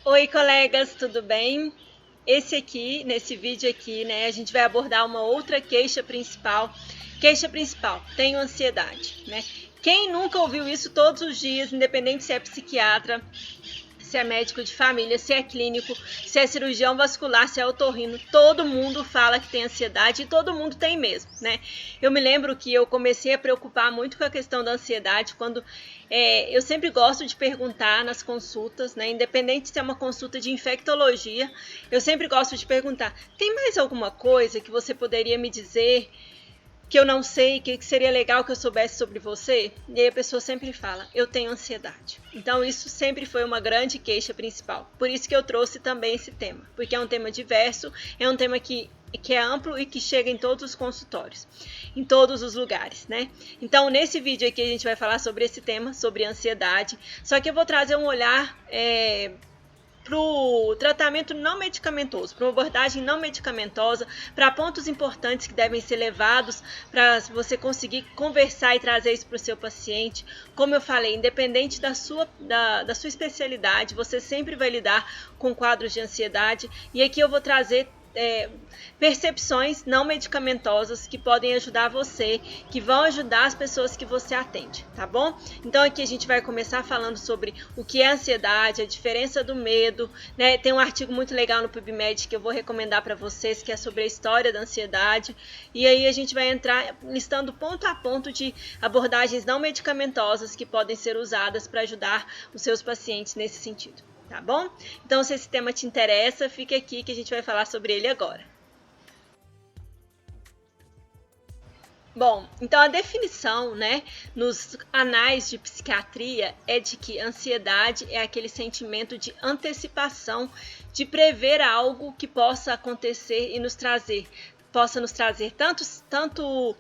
Oi, colegas, tudo bem? Nesse vídeo aqui, né, a gente vai abordar uma outra queixa principal. Queixa principal, tenho ansiedade, né? Quem nunca ouviu isso todos os dias, independente se é psiquiatra, se é médico de família, se é clínico, se é cirurgião vascular, se é otorrino, todo mundo fala que tem ansiedade e todo mundo tem mesmo, né? Eu me lembro que eu comecei a preocupar muito com a questão da ansiedade quando eu sempre gosto de perguntar nas consultas, né? Independente se é uma consulta de infectologia, eu sempre gosto de perguntar: tem mais alguma coisa que você poderia me dizer que eu não sei, que seria legal que eu soubesse sobre você? E aí a pessoa sempre fala: eu tenho ansiedade. Então isso sempre foi uma grande queixa principal. Por isso que eu trouxe também esse tema, porque é um tema diverso, é um tema que é amplo e que chega em todos os consultórios, em todos os lugares, né? Então, nesse vídeo aqui a gente vai falar sobre esse tema, sobre ansiedade, só que eu vou trazer um olhar para o tratamento não medicamentoso, para uma abordagem não medicamentosa, para pontos importantes que devem ser levados para você conseguir conversar e trazer isso para o seu paciente. Como eu falei, independente da sua especialidade, você sempre vai lidar com quadros de ansiedade. E aqui eu vou trazer percepções não medicamentosas que podem ajudar você, que vão ajudar as pessoas que você atende, tá bom? Então aqui a gente vai começar falando sobre o que é ansiedade, a diferença do medo, né? Tem um artigo muito legal no PubMed que eu vou recomendar para vocês, que é sobre a história da ansiedade, e aí a gente vai entrar listando ponto a ponto de abordagens não medicamentosas que podem ser usadas para ajudar os seus pacientes nesse sentido. Tá bom? Então, se esse tema te interessa, fica aqui que a gente vai falar sobre ele agora. Bom, então a definição, né, nos anais de psiquiatria é de que ansiedade é aquele sentimento de antecipação, de prever algo que possa acontecer e possa nos trazer tanto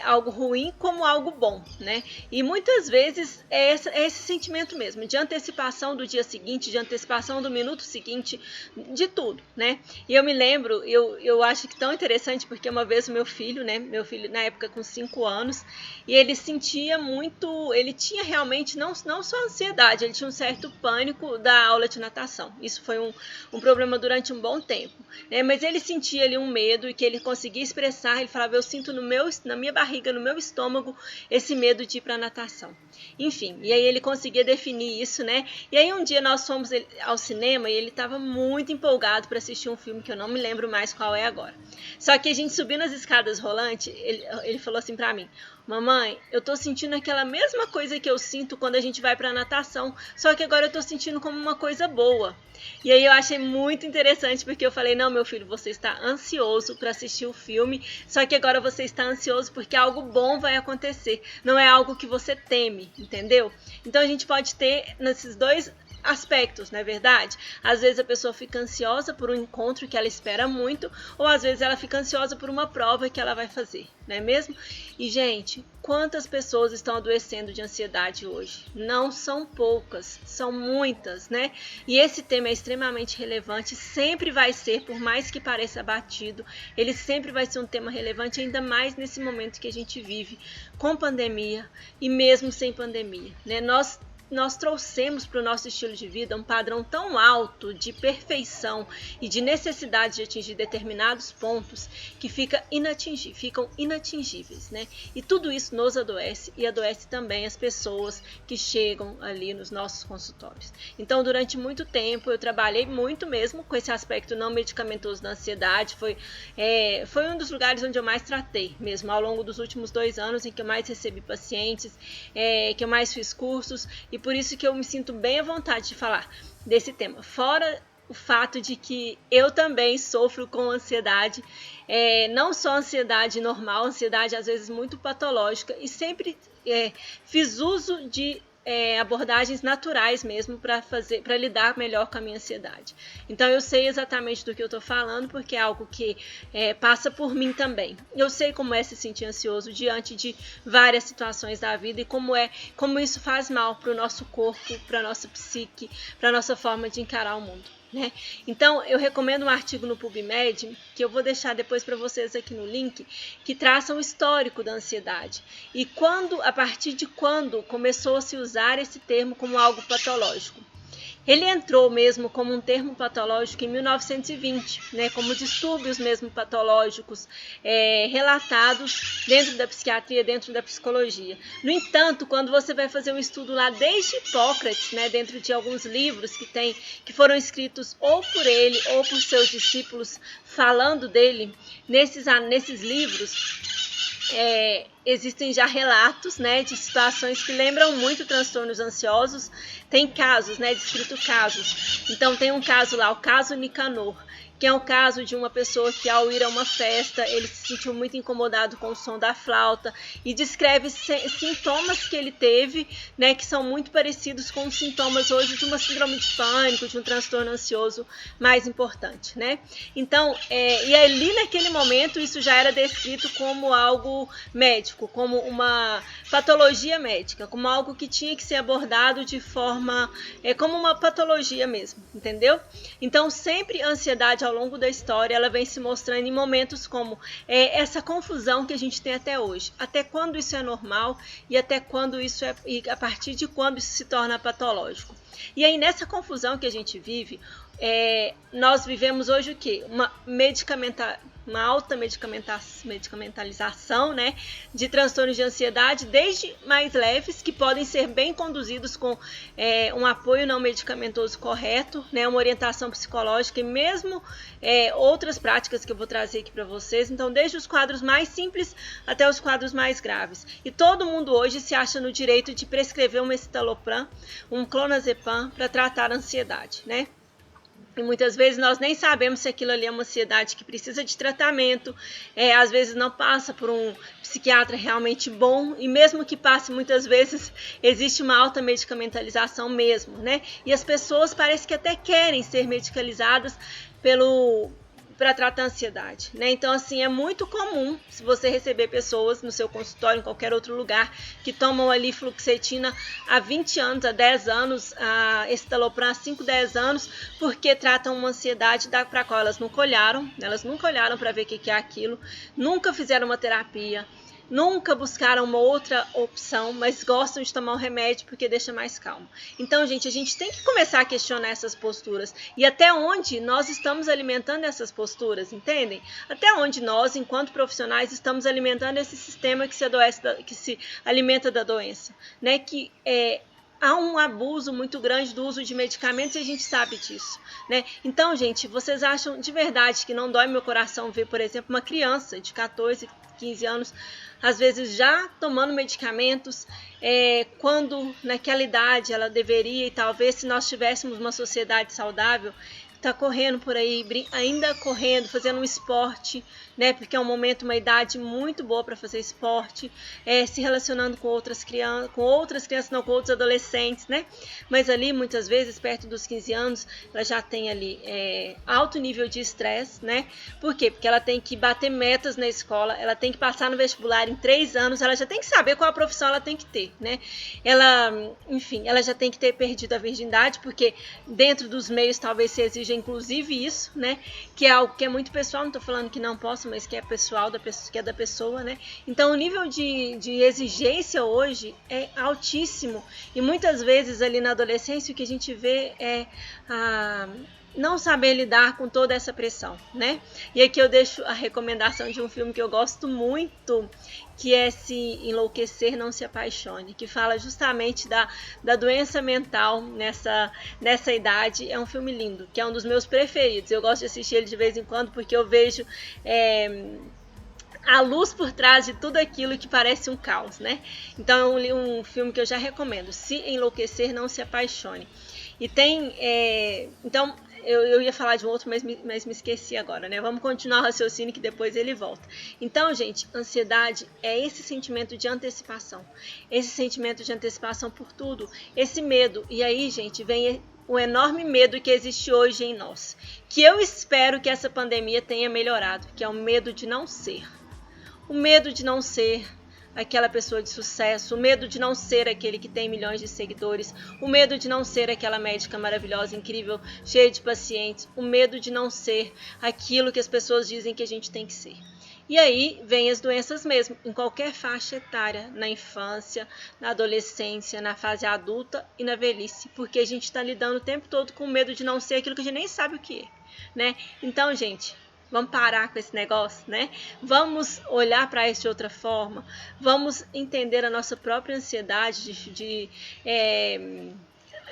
algo ruim como algo bom, né? E muitas vezes é esse sentimento mesmo, de antecipação do dia seguinte, de antecipação do minuto seguinte, de tudo, né? E eu me lembro, eu acho que tão interessante, porque uma vez o meu filho na época com 5 anos, e ele sentia muito, ele tinha realmente não só ansiedade, ele tinha um certo pânico da aula de natação. Isso foi um problema durante um bom tempo, né? Mas ele sentia ali um medo e que ele conseguia expressar, ele falava: eu sinto na minha barriga, no meu estômago, esse medo de ir para natação. Enfim, e aí ele conseguia definir isso, né? E aí um dia nós fomos ao cinema e ele estava muito empolgado para assistir um filme que eu não me lembro mais qual é agora. Só que a gente subindo as escadas rolantes, ele falou assim para mim: mamãe, eu tô sentindo aquela mesma coisa que eu sinto quando a gente vai pra natação, só que agora eu tô sentindo como uma coisa boa. E aí eu achei muito interessante, porque eu falei: não, meu filho, você está ansioso para assistir o filme, só que agora você está ansioso porque algo bom vai acontecer, não é algo que você teme, entendeu? Então a gente pode ter nesses dois aspectos, não é verdade? Às vezes a pessoa fica ansiosa por um encontro que ela espera muito, ou às vezes ela fica ansiosa por uma prova que ela vai fazer, não é mesmo? E, gente, quantas pessoas estão adoecendo de ansiedade hoje? Não são poucas, são muitas, né? E esse tema é extremamente relevante, sempre vai ser, por mais que pareça batido, ele sempre vai ser um tema relevante, ainda mais nesse momento que a gente vive, com pandemia e mesmo sem pandemia, né? Nós trouxemos para o nosso estilo de vida um padrão tão alto de perfeição e de necessidade de atingir determinados pontos que ficam inatingíveis, né? E tudo isso nos adoece e adoece também as pessoas que chegam ali nos nossos consultórios. Então, durante muito tempo, eu trabalhei muito mesmo com esse aspecto não medicamentoso da ansiedade. Foi um dos lugares onde eu mais tratei mesmo, ao longo dos últimos 2 anos, em que eu mais recebi pacientes, que eu mais fiz cursos, e por isso que eu me sinto bem à vontade de falar desse tema. Fora o fato de que eu também sofro com ansiedade, não só ansiedade normal, ansiedade às vezes muito patológica, e sempre fiz uso de abordagens naturais mesmo para lidar melhor com a minha ansiedade. Então eu sei exatamente do que eu estou falando, porque é algo que passa por mim também. Eu sei como é se sentir ansioso diante de várias situações da vida e como isso faz mal para o nosso corpo, para a nossa psique, para a nossa forma de encarar o mundo, né? Então eu recomendo um artigo no PubMed, que eu vou deixar depois para vocês aqui no link, que traça um histórico da ansiedade e a partir de quando começou a se usar esse termo como algo patológico. Ele entrou mesmo como um termo patológico em 1920, né, como distúrbios mesmo patológicos relatados dentro da psiquiatria, dentro da psicologia. No entanto, quando você vai fazer um estudo lá desde Hipócrates, né, dentro de alguns livros que foram escritos ou por ele ou por seus discípulos falando dele, nesses livros, existem já relatos, né, de situações que lembram muito transtornos ansiosos. Tem casos, né, descrito casos. Então tem um caso lá, o caso Nicanor, que é um caso de uma pessoa que ao ir a uma festa, ele se sentiu muito incomodado com o som da flauta e descreve sintomas que ele teve, né, que são muito parecidos com os sintomas hoje de uma síndrome de pânico, de um transtorno ansioso mais importante, né? Então, e ali naquele momento isso já era descrito como algo médico, como uma patologia médica, como algo que tinha que ser abordado de forma, como uma patologia mesmo, entendeu? Então, sempre a ansiedade ao longo da história, ela vem se mostrando em momentos como essa confusão que a gente tem até hoje. Até quando isso é normal e até quando isso e a partir de quando isso se torna patológico. E aí, nessa confusão que a gente vive, nós vivemos hoje o quê? Uma alta medicamentalização, né, de transtornos de ansiedade, desde mais leves, que podem ser bem conduzidos com um apoio não medicamentoso correto, né, uma orientação psicológica e mesmo outras práticas que eu vou trazer aqui para vocês. Então, desde os quadros mais simples até os quadros mais graves. E todo mundo hoje se acha no direito de prescrever um escitalopram, um clonazepam para tratar a ansiedade, né? E muitas vezes nós nem sabemos se aquilo ali é uma ansiedade que precisa de tratamento, às vezes não passa por um psiquiatra realmente bom, e mesmo que passe, muitas vezes existe uma alta medicamentalização mesmo, né? E as pessoas parecem que até querem ser medicalizadas para tratar a ansiedade, né? Então, assim, é muito comum se você receber pessoas no seu consultório, em qualquer outro lugar, que tomam ali fluoxetina há 20 anos, há 10 anos, a escitalopram há 5, 10 anos, porque tratam uma ansiedade para a qual elas nunca olharam para ver o que é aquilo, nunca fizeram uma terapia, nunca buscaram uma outra opção, mas gostam de tomar um remédio porque deixa mais calmo. Então, gente, a gente tem que começar a questionar essas posturas. E até onde nós estamos alimentando essas posturas, entendem? Até onde nós, enquanto profissionais, estamos alimentando esse sistema que se alimenta da doença, né? Que há um abuso muito grande do uso de medicamentos e a gente sabe disso, né? Então, gente, vocês acham de verdade que não dói meu coração ver, por exemplo, uma criança de 14, 15 anos, às vezes já tomando medicamentos, quando naquela idade ela deveria, e talvez se nós tivéssemos uma sociedade saudável, tá correndo por aí, ainda correndo, fazendo um esporte, né? Porque é um momento, uma idade muito boa para fazer esporte, se relacionando com outros adolescentes, né? Mas ali, muitas vezes, perto dos 15 anos, ela já tem ali alto nível de estresse, né? Por quê? Porque ela tem que bater metas na escola, ela tem que passar no vestibular em 3 anos, ela já tem que saber qual a profissão ela tem que ter, né? Enfim, ela já tem que ter perdido a virgindade, porque dentro dos meios talvez se exija inclusive isso, né? Que é algo que é muito pessoal, não estou falando que não posso, mas que é pessoal, que é da pessoa, né? Então o nível de exigência hoje é altíssimo e muitas vezes ali na adolescência o que a gente vê é não saber lidar com toda essa pressão, né? E aqui eu deixo a recomendação de um filme que eu gosto muito, que é Se Enlouquecer, Não Se Apaixone, que fala justamente da doença mental nessa idade. É um filme lindo, que é um dos meus preferidos. Eu gosto de assistir ele de vez em quando porque eu vejo a luz por trás de tudo aquilo que parece um caos, né? Então é um filme que eu já recomendo. Se Enlouquecer, Não Se Apaixone. E tem... então... Eu ia falar de um outro, mas me esqueci agora, né? Vamos continuar o raciocínio que depois ele volta. Então, gente, ansiedade é esse sentimento de antecipação. Esse sentimento de antecipação por tudo. Esse medo. E aí, gente, vem o enorme medo que existe hoje em nós. Que eu espero que essa pandemia tenha melhorado. Que é o medo de não ser. O medo de não ser aquela pessoa de sucesso, o medo de não ser aquele que tem milhões de seguidores, o medo de não ser aquela médica maravilhosa, incrível, cheia de pacientes, o medo de não ser aquilo que as pessoas dizem que a gente tem que ser. E aí vem as doenças mesmo, em qualquer faixa etária, na infância, na adolescência, na fase adulta e na velhice, porque a gente está lidando o tempo todo com medo de não ser aquilo que a gente nem sabe o que é, né? Então, gente, vamos parar com esse negócio, né? Vamos olhar para isso de outra forma, vamos entender a nossa própria ansiedade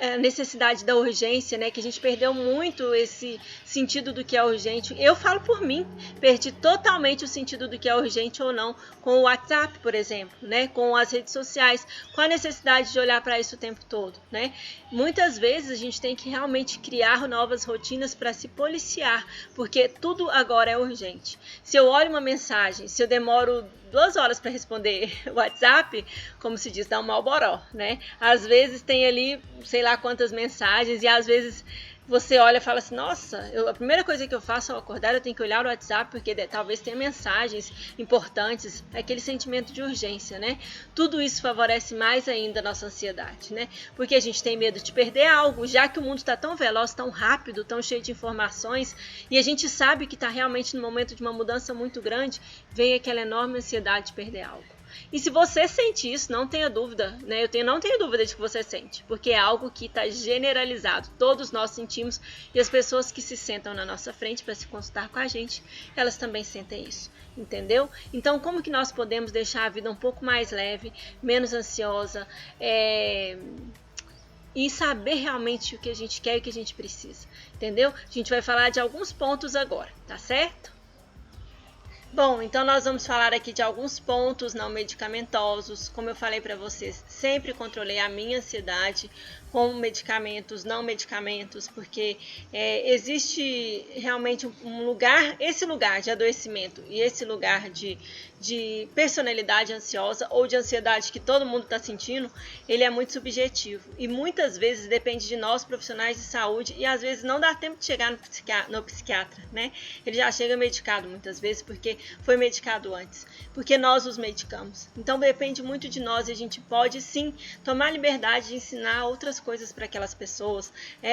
a necessidade da urgência, né? Que a gente perdeu muito esse sentido do que é urgente. Eu falo por mim, perdi totalmente o sentido do que é urgente ou não com o WhatsApp, por exemplo, né? Com as redes sociais, com a necessidade de olhar para isso o tempo todo, né? Muitas vezes a gente tem que realmente criar novas rotinas para se policiar, porque tudo agora é urgente. Se eu olho uma mensagem, se eu demoro 2 horas para responder o WhatsApp, como se diz, dá um malboró, né? Às vezes tem ali, sei lá quantas mensagens, e às vezes você olha e fala assim, nossa, a primeira coisa que eu faço ao acordar, eu tenho que olhar o WhatsApp, porque talvez tenha mensagens importantes, aquele sentimento de urgência, né? Tudo isso favorece mais ainda a nossa ansiedade, né? Porque a gente tem medo de perder algo, já que o mundo está tão veloz, tão rápido, tão cheio de informações, e a gente sabe que está realmente no momento de uma mudança muito grande, vem aquela enorme ansiedade de perder algo. E se você sente isso, não tenha dúvida, né? Não tenho dúvida de que você sente, porque é algo que está generalizado. Todos nós sentimos, e as pessoas que se sentam na nossa frente para se consultar com a gente, elas também sentem isso, entendeu? Então, como que nós podemos deixar a vida um pouco mais leve, menos ansiosa, e saber realmente o que a gente quer e o que a gente precisa, entendeu? A gente vai falar de alguns pontos agora, tá certo? Bom, então nós vamos falar aqui de alguns pontos não medicamentosos. Como eu falei para vocês, sempre controlei a minha ansiedade com medicamentos, não medicamentos, porque existe realmente um lugar, esse lugar de adoecimento e esse lugar de personalidade ansiosa ou de ansiedade que todo mundo está sentindo, ele é muito subjetivo e muitas vezes depende de nós profissionais de saúde e às vezes não dá tempo de chegar no psiquiatra, né? Ele já chega medicado muitas vezes porque foi medicado antes, porque nós os medicamos. Então depende muito de nós e a gente pode sim tomar liberdade de ensinar outras coisas para aquelas pessoas,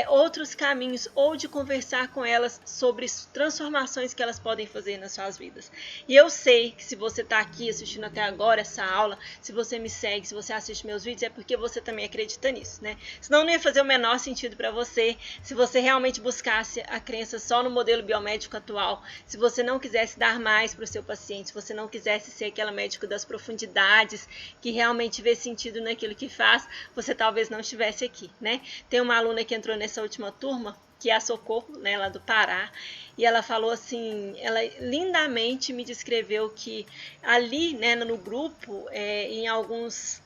outros caminhos, ou de conversar com elas sobre transformações que elas podem fazer nas suas vidas. E eu sei que se você está aqui assistindo até agora essa aula, se você me segue, se você assiste meus vídeos, é porque você também acredita nisso, né? Senão não ia fazer o menor sentido para você, se você realmente buscasse a crença só no modelo biomédico atual, se você não quisesse dar mais para o seu paciente, se você não quisesse ser aquela médico das profundidades, que realmente vê sentido naquilo que faz, você talvez não estivesse aqui, né? Tem uma aluna que entrou nessa última turma, que é a Socorro, né, lá do Pará, e ela falou assim, ela lindamente me descreveu que ali, né, no grupo, em alguns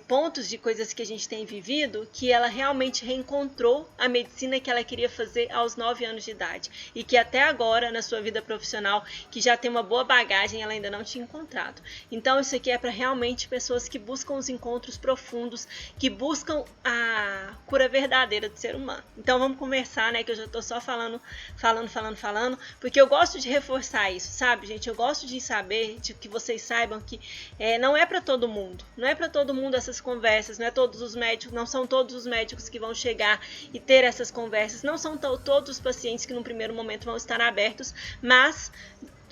pontos de coisas que a gente tem vivido, que ela realmente reencontrou a medicina que ela queria fazer aos 9 anos de idade, e que até agora, na sua vida profissional, que já tem uma boa bagagem, ela ainda não tinha encontrado. Então isso aqui é para realmente pessoas que buscam os encontros profundos, que buscam a cura verdadeira do ser humano. Então vamos conversar, né, que eu já tô só falando, porque eu gosto de reforçar isso, sabe, gente? Eu gosto de saber, de que vocês saibam que não é para todo mundo, não é para todo mundo essas conversas, não é todos os médicos, não são todos os médicos que vão chegar e ter essas conversas, não são todos os pacientes que no primeiro momento vão estar abertos, mas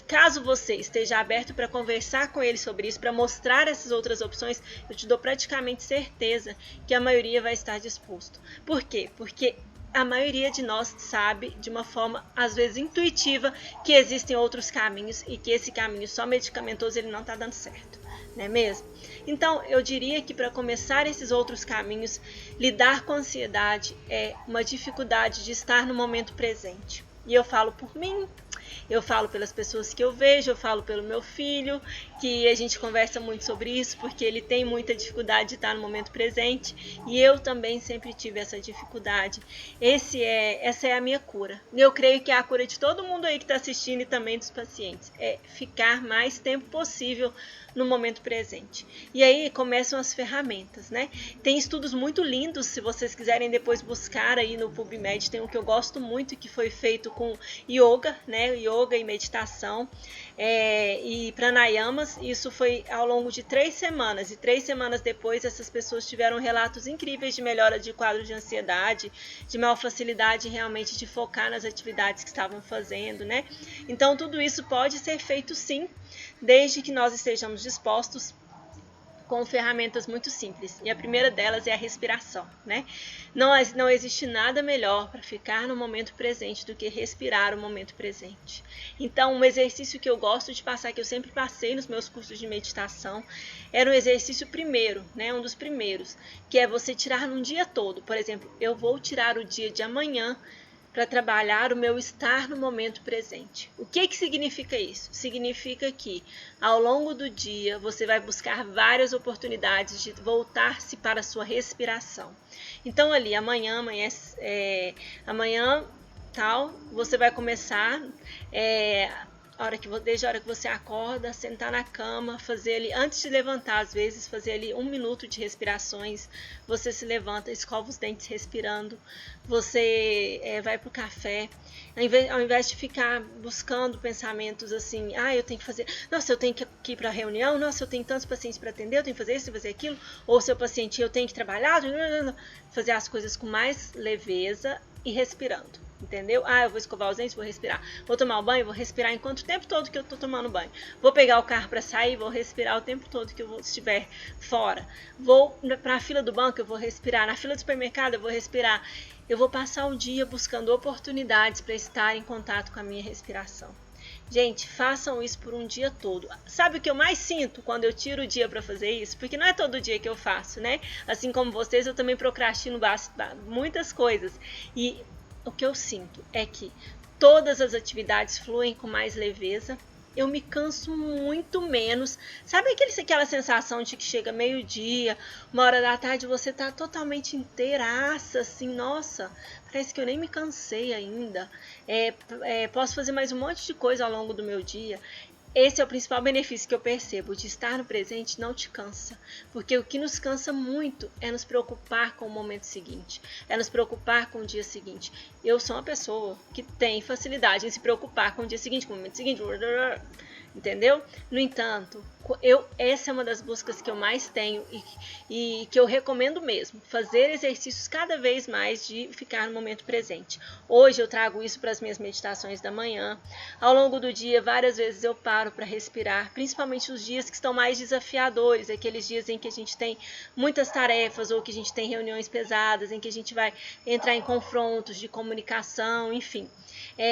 caso você esteja aberto para conversar com ele sobre isso, para mostrar essas outras opções, eu te dou praticamente certeza que a maioria vai estar disposto. Por quê? Porque a maioria de nós sabe, de uma forma às vezes intuitiva, que existem outros caminhos e que esse caminho só medicamentoso ele não está dando certo, não é mesmo? Então eu diria que para começar esses outros caminhos, lidar com a ansiedade é uma dificuldade de estar no momento presente. E eu falo por mim, eu falo pelas pessoas que eu vejo, eu falo pelo meu filho, que a gente conversa muito sobre isso, porque ele tem muita dificuldade de estar no momento presente, e eu também sempre tive essa dificuldade. Essa é a minha cura. Eu creio que é a cura de todo mundo aí que está assistindo e também dos pacientes, é ficar mais tempo possível no momento presente. E aí começam as ferramentas, né? Tem estudos muito lindos, se vocês quiserem depois buscar aí no PubMed, tem um que eu gosto muito, que foi feito com yoga, né? yoga e meditação e pranayamas. Isso foi ao longo de 3 semanas. E 3 semanas depois, essas pessoas tiveram relatos incríveis de melhora de quadro de ansiedade, de maior facilidade realmente de focar nas atividades que estavam fazendo, né? Então, tudo isso pode ser feito sim, desde que nós estejamos dispostos com ferramentas muito simples. E a primeira delas é a respiração, né? Não existe nada melhor para ficar no momento presente do que respirar o momento presente. Então, um exercício que eu gosto de passar, que eu sempre passei nos meus cursos de meditação, era um exercício primeiro, né? Um dos primeiros, que é você tirar num dia todo. Por exemplo, eu vou tirar o dia de amanhã para trabalhar o meu estar no momento presente. O que significa isso? Significa que ao longo do dia você vai buscar várias oportunidades de voltar-se para a sua respiração. Então ali amanhã tal, você vai começar desde a hora que você acorda, sentar na cama, fazer ali, antes de levantar, às vezes, fazer ali 1 minuto de respirações, você se levanta, escova os dentes respirando, você vai pro café, ao invés de ficar buscando pensamentos assim, eu tenho que fazer, nossa, eu tenho que ir para a reunião, nossa, eu tenho tantos pacientes para atender, eu tenho que fazer isso, fazer aquilo, ou seu paciente, eu tenho que trabalhar, fazer as coisas com mais leveza e respirando. Entendeu? Eu vou escovar os dentes, vou respirar. Vou tomar o banho, vou respirar enquanto o tempo todo que eu tô tomando banho. Vou pegar o carro para sair, vou respirar o tempo todo que eu estiver fora. Vou para a fila do banco, eu vou respirar. Na fila do supermercado, eu vou respirar. Eu vou passar o dia buscando oportunidades para estar em contato com a minha respiração. Gente, façam isso por um dia todo. Sabe o que eu mais sinto quando eu tiro o dia para fazer isso? Porque não é todo dia que eu faço, né? Assim como vocês, eu também procrastino muitas coisas. E o que eu sinto é que todas as atividades fluem com mais leveza, eu me canso muito menos. Sabe aquela sensação de que chega meio-dia, 1h da tarde, você tá totalmente inteiraça, assim, nossa, parece que eu nem me cansei ainda. Posso fazer mais um monte de coisa ao longo do meu dia. Esse é o principal benefício que eu percebo, de estar no presente não te cansa, porque o que nos cansa muito é nos preocupar com o momento seguinte, é nos preocupar com o dia seguinte. Eu sou uma pessoa que tem facilidade em se preocupar com o dia seguinte, com o momento seguinte, entendeu? No entanto, essa é uma das buscas que eu mais tenho e que eu recomendo mesmo, fazer exercícios cada vez mais de ficar no momento presente. Hoje eu trago isso para as minhas meditações da manhã. Ao longo do dia, várias vezes eu paro para respirar, principalmente os dias que estão mais desafiadores, aqueles dias em que a gente tem muitas tarefas ou que a gente tem reuniões pesadas, em que a gente vai entrar em confrontos de comunicação, enfim.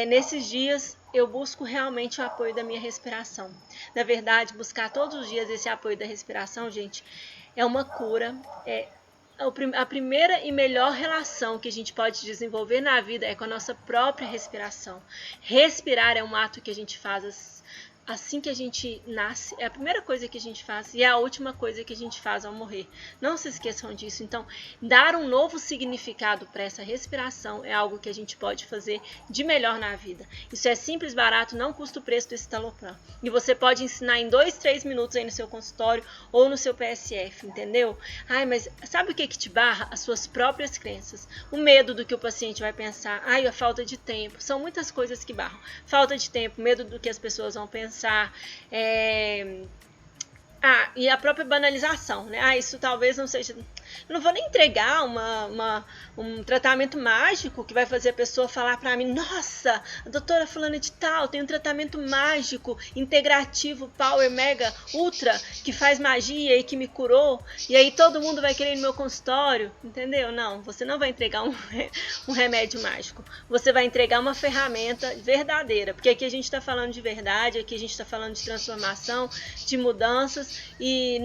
Nesses dias eu busco realmente o apoio da minha respiração. Na verdade, buscar todos os dias esse apoio da respiração, gente, é uma cura. A primeira e melhor relação que a gente pode desenvolver na vida é com a nossa própria respiração. Respirar é um ato que a gente faz assim que a gente nasce, é a primeira coisa que a gente faz e é a última coisa que a gente faz ao morrer. Não se esqueçam disso. Então, dar um novo significado para essa respiração é algo que a gente pode fazer de melhor na vida. Isso é simples, barato, não custa o preço do Citalopram. E você pode ensinar em 2, 3 minutos aí no seu consultório ou no seu PSF, entendeu? Mas sabe o que te barra? As suas próprias crenças. O medo do que o paciente vai pensar. A falta de tempo. São muitas coisas que barram. Falta de tempo, medo do que as pessoas vão pensar. E a própria banalização, né? Isso talvez não seja... Eu não vou nem entregar um tratamento mágico que vai fazer a pessoa falar para mim, nossa, a doutora fulana de tal tem um tratamento mágico, integrativo, power, mega, ultra, que faz magia e que me curou, e aí todo mundo vai querer ir no meu consultório, entendeu? Não, você não vai entregar um remédio mágico, você vai entregar uma ferramenta verdadeira, porque aqui a gente está falando de verdade, aqui a gente está falando de transformação, de mudanças, e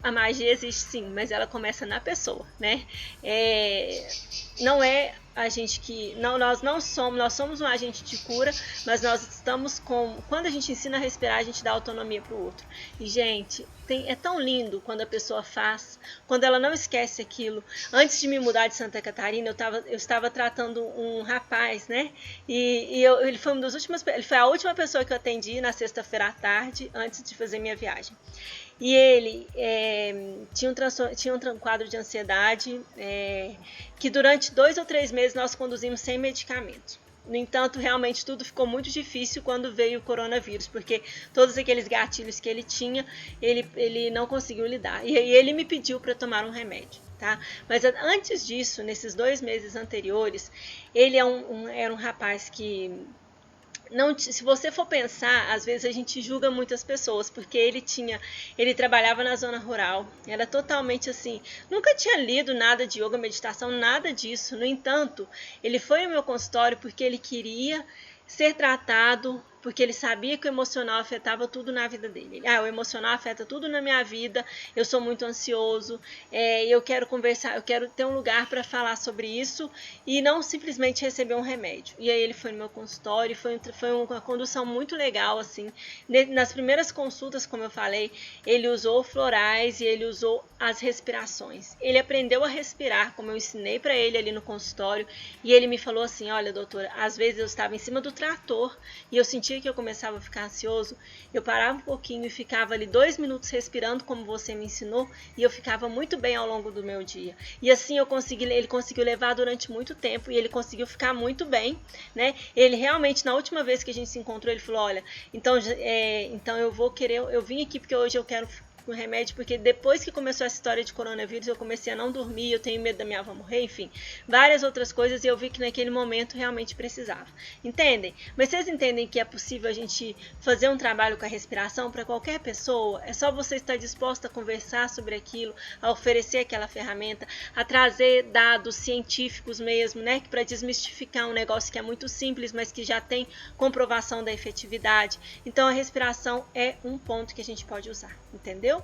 a magia existe sim, mas ela começa na pessoa, né? Não é a gente que... nós somos um agente de cura, mas nós estamos quando a gente ensina a respirar, a gente dá autonomia para o outro. E, gente, é tão lindo quando a pessoa faz, quando ela não esquece aquilo. Antes de me mudar de Santa Catarina, eu estava tratando um rapaz, né? Ele foi a última pessoa que eu atendi na sexta-feira à tarde, antes de fazer minha viagem. E ele tinha um quadro de ansiedade que durante 2 ou 3 meses nós conduzimos sem medicamento. No entanto, realmente tudo ficou muito difícil quando veio o coronavírus, porque todos aqueles gatilhos que ele tinha, ele não conseguiu lidar. E aí ele me pediu para tomar um remédio. Tá? Mas antes disso, nesses 2 meses anteriores, ele era um rapaz que não, se você for pensar, às vezes a gente julga muitas pessoas, porque ele trabalhava na zona rural, era totalmente assim, nunca tinha lido nada de yoga, meditação, nada disso. No entanto, ele foi ao meu consultório porque ele queria ser tratado, porque ele sabia que o emocional afetava tudo na vida dele. O emocional afeta tudo na minha vida, eu sou muito ansioso, eu quero conversar, eu quero ter um lugar para falar sobre isso e não simplesmente receber um remédio. E aí ele foi no meu consultório, foi uma condução muito legal, assim. Nas primeiras consultas, como eu falei, ele usou florais e ele usou as respirações. Ele aprendeu a respirar, como eu ensinei para ele ali no consultório, e ele me falou assim, olha, doutora, às vezes eu estava em cima do trator e eu sentia que eu começava a ficar ansioso, eu parava um pouquinho e ficava ali 2 minutos respirando, como você me ensinou, e eu ficava muito bem ao longo do meu dia. E assim ele conseguiu levar durante muito tempo e ele conseguiu ficar muito bem, né? Ele realmente, na última vez que a gente se encontrou, ele falou, olha, então eu vim aqui porque hoje eu quero com remédio, porque depois que começou essa história de coronavírus, eu comecei a não dormir, eu tenho medo da minha avó morrer, enfim, várias outras coisas, e eu vi que naquele momento realmente precisava. Entendem? Mas vocês entendem que é possível a gente fazer um trabalho com a respiração para qualquer pessoa? É só você estar disposto a conversar sobre aquilo, a oferecer aquela ferramenta, a trazer dados científicos mesmo, né, para desmistificar um negócio que é muito simples, mas que já tem comprovação da efetividade. Então a respiração é um ponto que a gente pode usar, entendeu?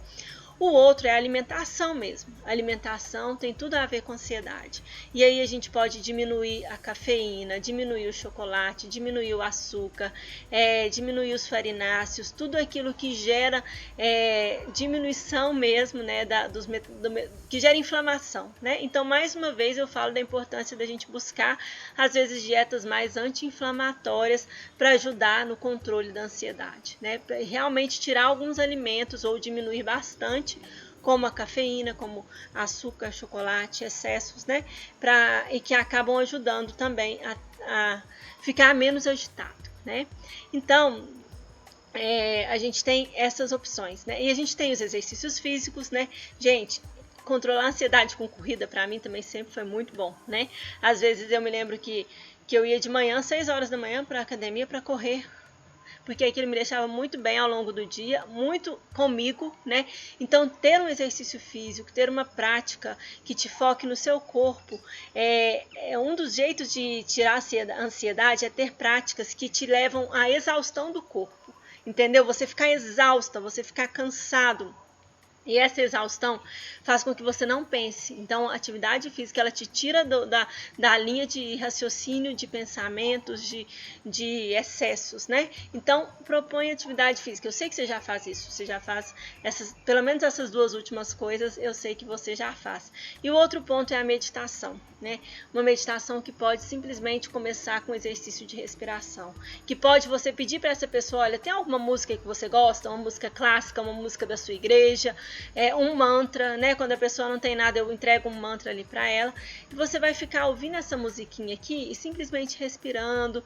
O outro é a alimentação mesmo. A alimentação tem tudo a ver com ansiedade. E aí a gente pode diminuir a cafeína, diminuir o chocolate, diminuir o açúcar, diminuir os farináceos, tudo aquilo que gera diminuição mesmo, né, que gera inflamação, né? Então, mais uma vez, eu falo da importância da gente buscar, às vezes, dietas mais anti-inflamatórias para ajudar no controle da ansiedade, né? Pra realmente tirar alguns alimentos ou diminuir bastante, como a cafeína, como açúcar, chocolate, excessos, né? E que acabam ajudando também a ficar menos agitado, né? Então, a gente tem essas opções, né? E a gente tem os exercícios físicos, né? Gente, controlar a ansiedade com corrida, para mim, também sempre foi muito bom, né? Às vezes eu me lembro que eu ia de manhã, 6 horas da manhã, para a academia para correr, porque aquilo me deixava muito bem ao longo do dia, muito comigo, né? Então, ter um exercício físico, ter uma prática que te foque no seu corpo, um dos jeitos de tirar a ansiedade é ter práticas que te levam à exaustão do corpo, entendeu? Você ficar exausta, você ficar cansado. E essa exaustão faz com que você não pense. Então, a atividade física, ela te tira da linha de raciocínio, de pensamentos, de excessos, né? Então, propõe atividade física. Eu sei que você já faz isso, você já faz pelo menos essas 2 últimas coisas, eu sei que você já faz. E o outro ponto é a meditação, né? Uma meditação que pode simplesmente começar com exercício de respiração. Que pode você pedir para essa pessoa, olha, tem alguma música que você gosta? Uma música clássica, uma música da sua igreja, um mantra, né? Quando a pessoa não tem nada, eu entrego um mantra ali para ela. E você vai ficar ouvindo essa musiquinha aqui e simplesmente respirando,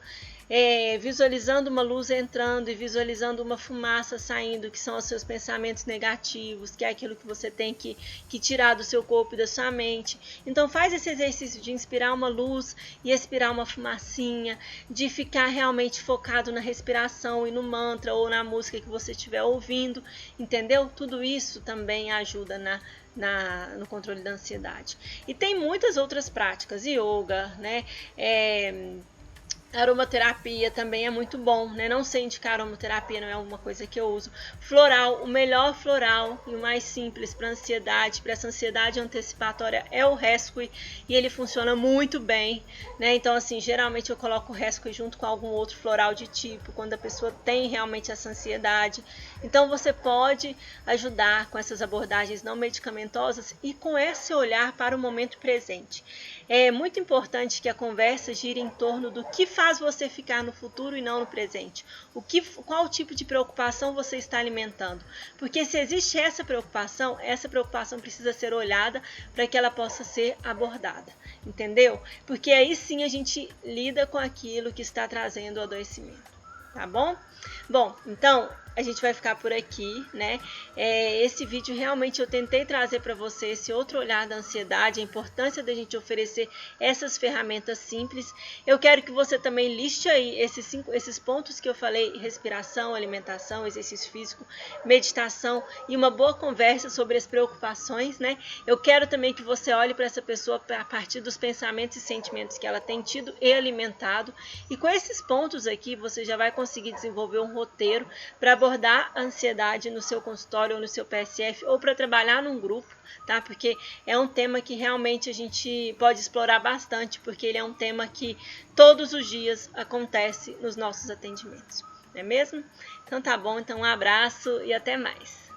visualizando uma luz entrando e visualizando uma fumaça saindo, que são os seus pensamentos negativos, que é aquilo que você tem que tirar do seu corpo e da sua mente. Então faz esse exercício de inspirar uma luz e expirar uma fumacinha, de ficar realmente focado na respiração e no mantra ou na música que você estiver ouvindo, entendeu? Tudo isso também ajuda no controle da ansiedade. E tem muitas outras práticas, yoga, né? Aromaterapia também é muito bom, né? Não sei indicar aromaterapia, não é uma coisa que eu uso. Floral, o melhor floral e o mais simples para ansiedade, para essa ansiedade antecipatória é o Rescue e ele funciona muito bem, né? Então, assim, geralmente eu coloco o Rescue junto com algum outro floral de tipo, quando a pessoa tem realmente essa ansiedade. Então, você pode ajudar com essas abordagens não medicamentosas e com esse olhar para o momento presente. É muito importante que a conversa gire em torno do que faz você ficar no futuro e não no presente? Qual tipo de preocupação você está alimentando? Porque se existe essa preocupação precisa ser olhada para que ela possa ser abordada, entendeu? Porque aí sim a gente lida com aquilo que está trazendo o adoecimento, tá bom? Bom, então a gente vai ficar por aqui, né? Esse vídeo realmente eu tentei trazer para você esse outro olhar da ansiedade, a importância da gente oferecer essas ferramentas simples. Eu quero que você também liste aí esses pontos que eu falei: respiração, alimentação, exercício físico, meditação e uma boa conversa sobre as preocupações, né? Eu quero também que você olhe para essa pessoa a partir dos pensamentos e sentimentos que ela tem tido e alimentado, e com esses pontos aqui você já vai conseguir desenvolver um roteiro para abordar a ansiedade no seu consultório ou no seu PSF, ou para trabalhar num grupo, tá? Porque é um tema que realmente a gente pode explorar bastante, porque ele é um tema que todos os dias acontece nos nossos atendimentos, não é mesmo? Então tá bom, então um abraço e até mais.